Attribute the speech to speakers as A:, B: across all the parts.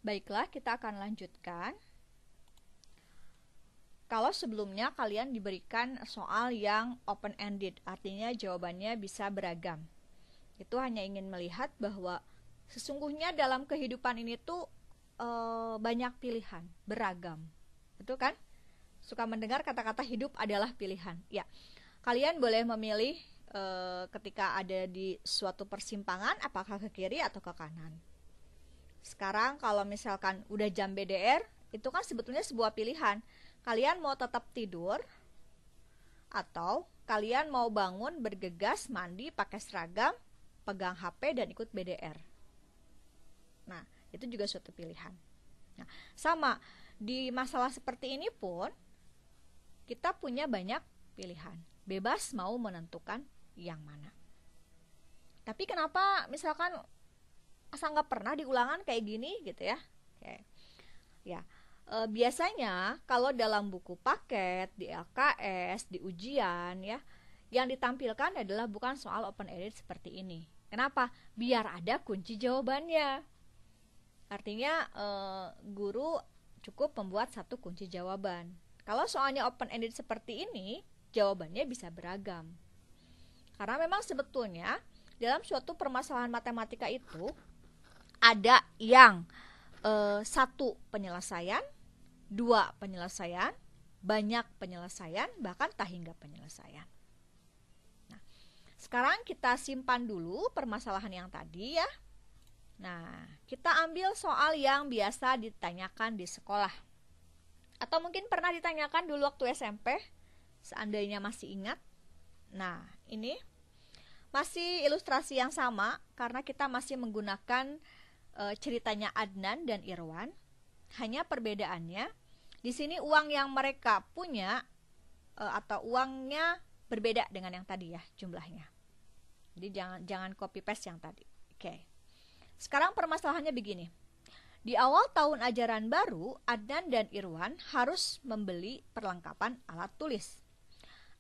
A: Baiklah, kita akan lanjutkan. Kalau sebelumnya kalian diberikan soal yang open-ended, artinya jawabannya bisa beragam. Itu hanya ingin melihat bahwa sesungguhnya dalam kehidupan ini tuh banyak pilihan, beragam. Betul kan? Suka mendengar kata-kata hidup adalah pilihan. Ya, kalian boleh memilih ketika ada di suatu persimpangan, apakah ke kiri atau ke kanan. Sekarang kalau misalkan udah jam BDR, itu kan sebetulnya sebuah pilihan. Kalian mau tetap tidur atau kalian mau bangun, bergegas, mandi, pakai seragam, pegang HP dan ikut BDR. Nah, itu juga suatu pilihan. Nah, sama di masalah seperti ini pun kita punya banyak pilihan. Bebas mau menentukan yang mana. Tapi kenapa misalkan asal nggak pernah diulangan kayak gini gitu ya? Oke. Ya. Biasanya kalau dalam buku paket, di LKS, di ujian ya, yang ditampilkan adalah bukan soal open-ended seperti ini. Kenapa? Biar ada kunci jawabannya. Artinya guru cukup membuat satu kunci jawaban. Kalau soalnya open-ended seperti ini, jawabannya bisa beragam. Karena memang sebetulnya dalam suatu permasalahan matematika itu ada yang satu penyelesaian, dua penyelesaian, banyak penyelesaian, bahkan tak hingga penyelesaian. Nah, sekarang kita simpan dulu permasalahan yang tadi ya. Nah, kita ambil soal yang biasa ditanyakan di sekolah. Atau mungkin pernah ditanyakan dulu waktu SMP, seandainya masih ingat. Nah, ini masih ilustrasi yang sama karena kita masih menggunakan ceritanya Adnan dan Irwan. Hanya perbedaannya di sini uang yang mereka punya atau uangnya berbeda dengan yang tadi ya jumlahnya. Jadi jangan copy paste yang tadi. Oke. Sekarang permasalahannya begini. Di awal tahun ajaran baru, Adnan dan Irwan harus membeli perlengkapan alat tulis.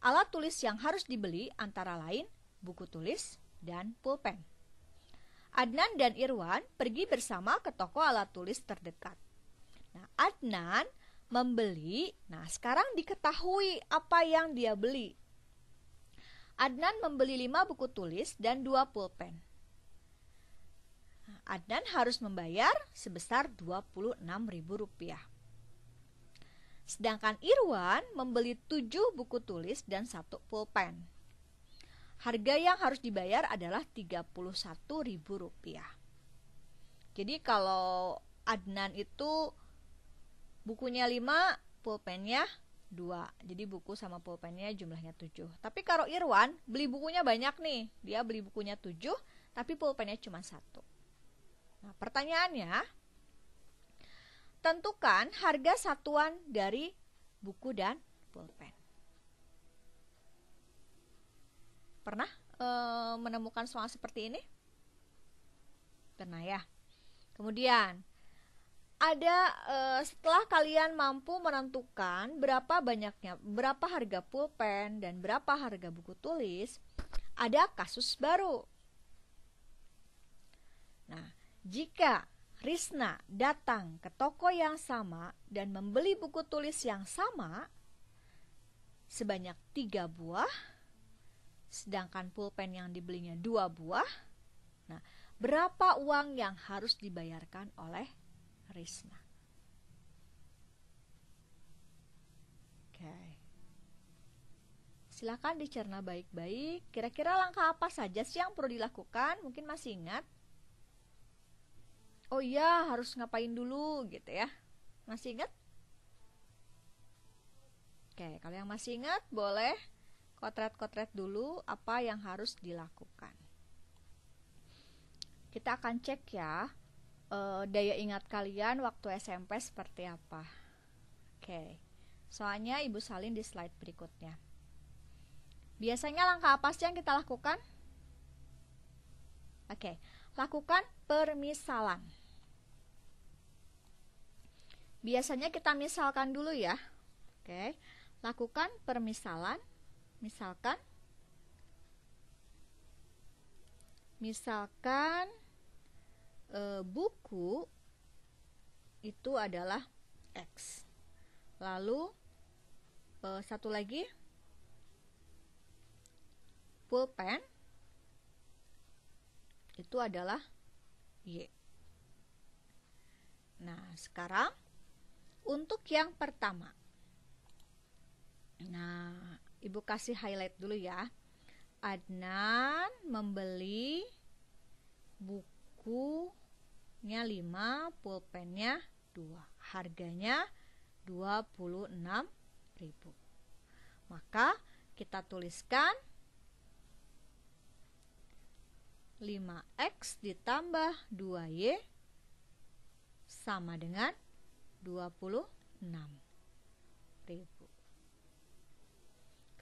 A: Alat tulis yang harus dibeli antara lain buku tulis dan pulpen. Adnan dan Irwan pergi bersama ke toko alat tulis terdekat. Nah, Adnan membeli, nah sekarang diketahui apa yang dia beli. Adnan membeli 5 buku tulis dan 2 pulpen. Nah, Adnan harus membayar sebesar Rp26.000. Sedangkan Irwan membeli 7 buku tulis dan 1 pulpen. Harga yang harus dibayar adalah Rp31.000. Jadi kalau Adnan itu bukunya 5, pulpennya 2. Jadi buku sama pulpennya jumlahnya 7. Tapi kalau Irwan beli bukunya banyak nih. Dia beli bukunya 7, tapi pulpennya cuma 1. Nah, pertanyaannya, tentukan harga satuan dari buku dan pulpen. Pernah menemukan soal seperti ini? Pernah ya. Kemudian ada setelah kalian mampu menentukan berapa harga pulpen dan berapa harga buku tulis, ada kasus baru. Nah, jika Risna datang ke toko yang sama dan membeli buku tulis yang sama sebanyak 3 buah, sedangkan pulpen yang dibelinya 2 buah, nah, berapa uang yang harus dibayarkan oleh Risna? Oke. Silakan dicerna baik-baik. Kira-kira langkah apa saja sih yang perlu dilakukan? Mungkin masih ingat? Oh iya, harus ngapain dulu gitu ya. Masih ingat? Oke, kalau yang masih ingat boleh kotret-kotret dulu apa yang harus dilakukan. Kita akan cek ya daya ingat kalian waktu SMP seperti apa. Oke, soalnya Ibu salin di slide berikutnya. Biasanya langkah apa sih yang kita lakukan? Oke, lakukan permisalan. Biasanya kita misalkan dulu ya. Oke, lakukan permisalan. Misalkan buku itu adalah X. Lalu satu lagi pulpen itu adalah Y. Nah, sekarang untuk yang pertama. Nah, Ibu kasih highlight dulu ya. Adnan membeli bukunya 5, pulpennya 2. Harganya 26.000. Maka kita tuliskan 5X ditambah 2Y sama dengan 26.000.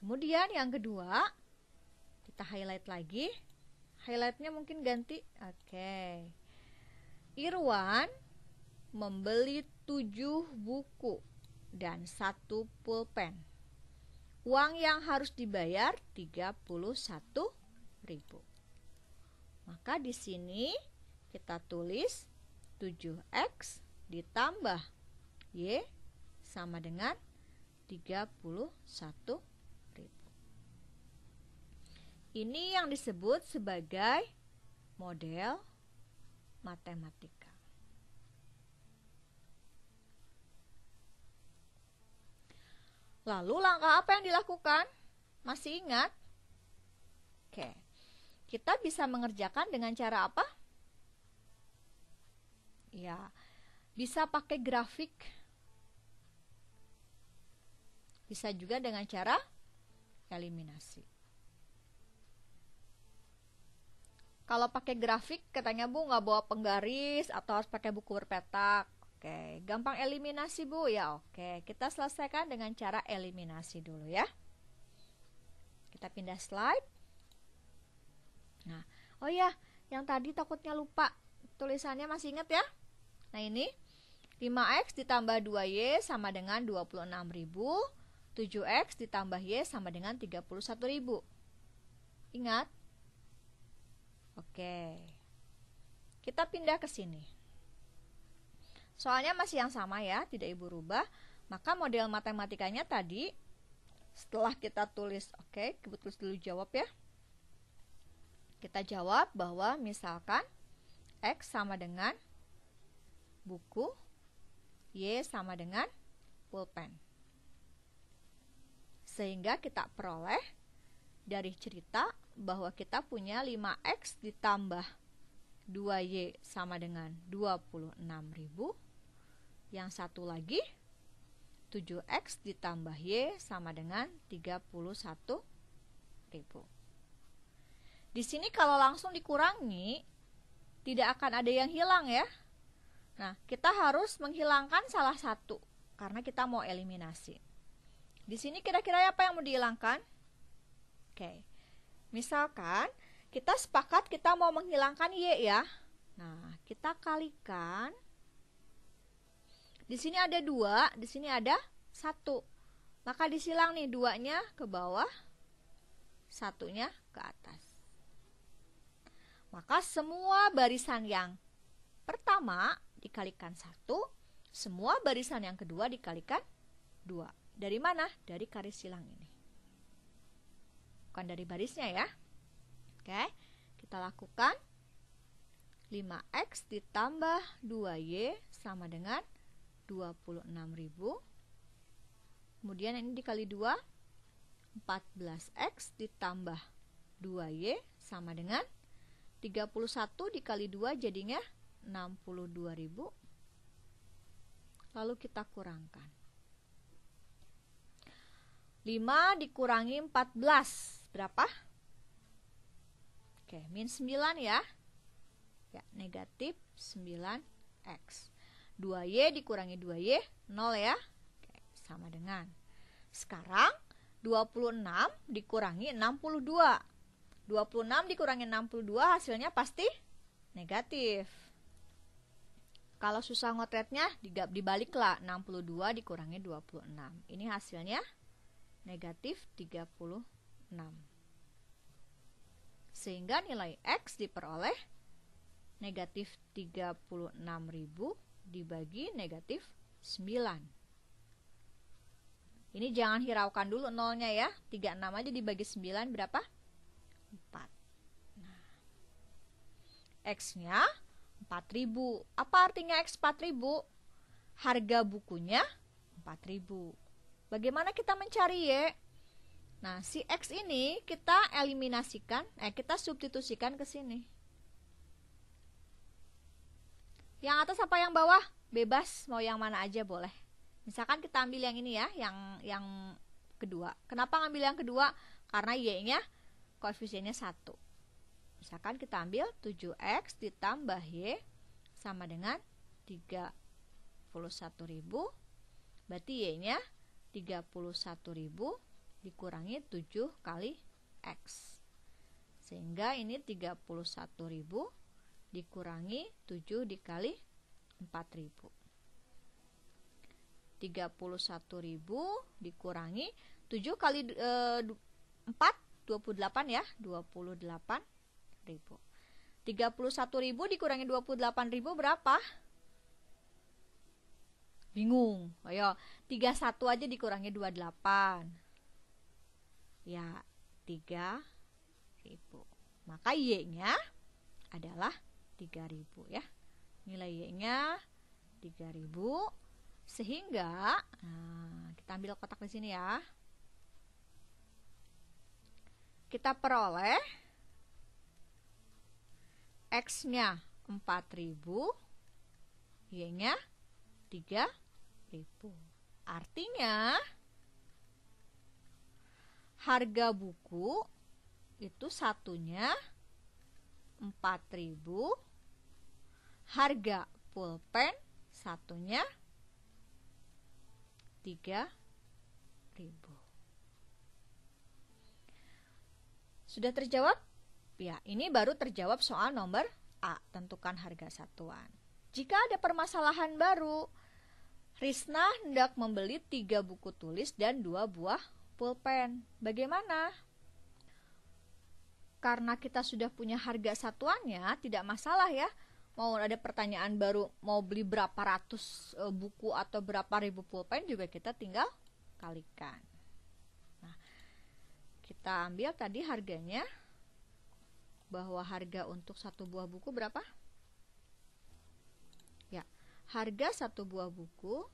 A: Kemudian yang kedua, kita highlight lagi. Highlightnya mungkin ganti. Oke. Irwan membeli 7 buku dan 1 pulpen. Uang yang harus dibayar 31.000. Maka di sini kita tulis 7X ditambah Y sama dengan 31.000. Ini yang disebut sebagai model matematika. Lalu langkah apa yang dilakukan? Masih ingat? Oke. Kita bisa mengerjakan dengan cara apa? Ya, bisa pakai grafik. Bisa juga dengan cara eliminasi. Kalau pakai grafik, katanya Bu nggak bawa penggaris atau harus pakai buku berpetak. Oke, gampang eliminasi Bu ya. Oke, kita selesaikan dengan cara eliminasi dulu ya. Kita pindah slide. Nah, oh ya, yang tadi takutnya lupa. Tulisannya masih ingat ya? Nah ini 5X ditambah 2Y sama dengan 26.000. 7X ditambah Y sama dengan 31.000. Ingat? Oke. Kita pindah ke sini. Soalnya masih yang sama ya, tidak Ibu rubah. Maka model matematikanya tadi setelah kita tulis, oke, Ibu tulis dulu jawab ya. Kita jawab bahwa misalkan X sama dengan buku, Y sama dengan pulpen. Sehingga kita peroleh dari cerita bahwa kita punya 5X ditambah 2Y sama dengan 26.000. Yang satu lagi 7X ditambah Y sama dengan 31.000. Di sini kalau langsung dikurangi tidak akan ada yang hilang ya. Nah, kita harus menghilangkan salah satu karena kita mau eliminasi. Di sini kira-kira apa yang mau dihilangkan? Oke. Misalkan kita sepakat kita mau menghilangkan Y ya. Nah, kita kalikan. Di sini ada 2, di sini ada 1. Maka disilang nih 2-nya ke bawah, 1-nya ke atas. Maka semua barisan yang pertama dikalikan 1, semua barisan yang kedua dikalikan 2. Dari mana? Dari garis silang ini. Bukan dari barisnya ya. Oke, kita lakukan 5X ditambah 2Y sama dengan 26.000. Kemudian ini dikali 2, 14X ditambah 2Y sama dengan 31 dikali 2 jadinya 62.000. Lalu kita kurangkan. 5 dikurangi 14 berapa? Oke, min 9 ya. Ya, negatif 9X. 2Y dikurangi 2Y 0 ya. Oke, sama dengan. Sekarang 26 dikurangi 62. 26 dikurangi 62 hasilnya pasti negatif. Kalau susah ngotretnya dibaliklah, 62 dikurangi 26. Ini hasilnya negatif 36. Sehingga nilai X diperoleh negatif 36.000 dibagi negatif 9. Ini jangan hiraukan dulu nolnya ya. 36 aja dibagi 9 berapa? 4. Nah, X-nya 4.000. Apa artinya X 4.000? Harga bukunya 4.000. Bagaimana kita mencari Y? Nah, si X ini kita eliminasikan, kita substitusikan ke sini. Yang atas apa yang bawah? Bebas, mau yang mana aja boleh. Misalkan kita ambil yang ini ya, yang kedua. Kenapa ngambil yang kedua? Karena Y-nya koefisiennya 1. Misalkan kita ambil 7X ditambah Y sama dengan 31.000. Berarti Y-nya 31.000 dikurangi 7 kali X. Sehingga ini 31.000 dikurangi 7 dikali 4.000. 31.000 dikurangi 7 kali 4, 28 ya, 28.000. 31.000 dikurangi 28.000 berapa? Bingung. Ayo, 31 aja dikurangi 28. Ya, 3.000. Maka Y-nya adalah 3.000 ya. Nilai Y-nya 3.000. Sehingga kita ambil kotak di sini ya. Kita peroleh X-nya 4.000, Y-nya 3.000. Artinya harga buku itu satunya 4.000, harga pulpen satunya 3.000. Sudah terjawab? Ya, ini baru terjawab soal nomor A, tentukan harga satuan. Jika ada permasalahan baru, Risna hendak membeli 3 buku tulis dan 2 buah pulpen. Bagaimana? Karena kita sudah punya harga satuannya, tidak masalah ya. Mau ada pertanyaan baru, mau beli berapa ratus buku atau berapa ribu pulpen juga kita tinggal kalikan. Nah, kita ambil tadi harganya, bahwa harga untuk 1 buah buku berapa? Ya, harga 1 buah buku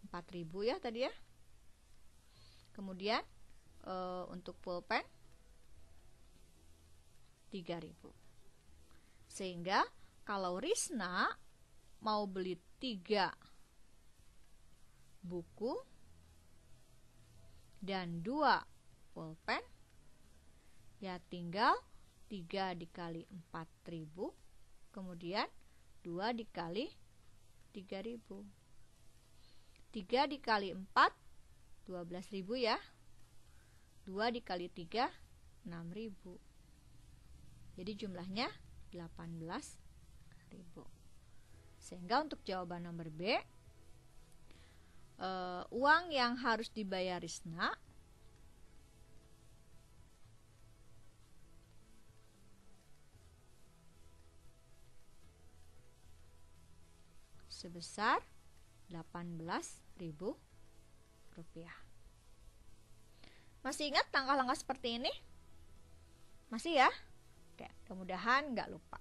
A: 4.000 ya tadi ya. Kemudian untuk pulpen 3.000. Sehingga kalau Risna mau beli 3 buku dan 2 pulpen, ya tinggal 3 dikali 4.000, kemudian 2 dikali 3.000. 3 dikali 4 12.000 ya. 2 dikali 3 6.000. Jadi jumlahnya 18.000. Sehingga untuk jawaban nomor B, uang yang harus dibayar Risna sebesar 18.000 rupiah. Masih ingat langkah-langkah seperti ini? Masih ya? Oke, mudah-mudahan nggak lupa.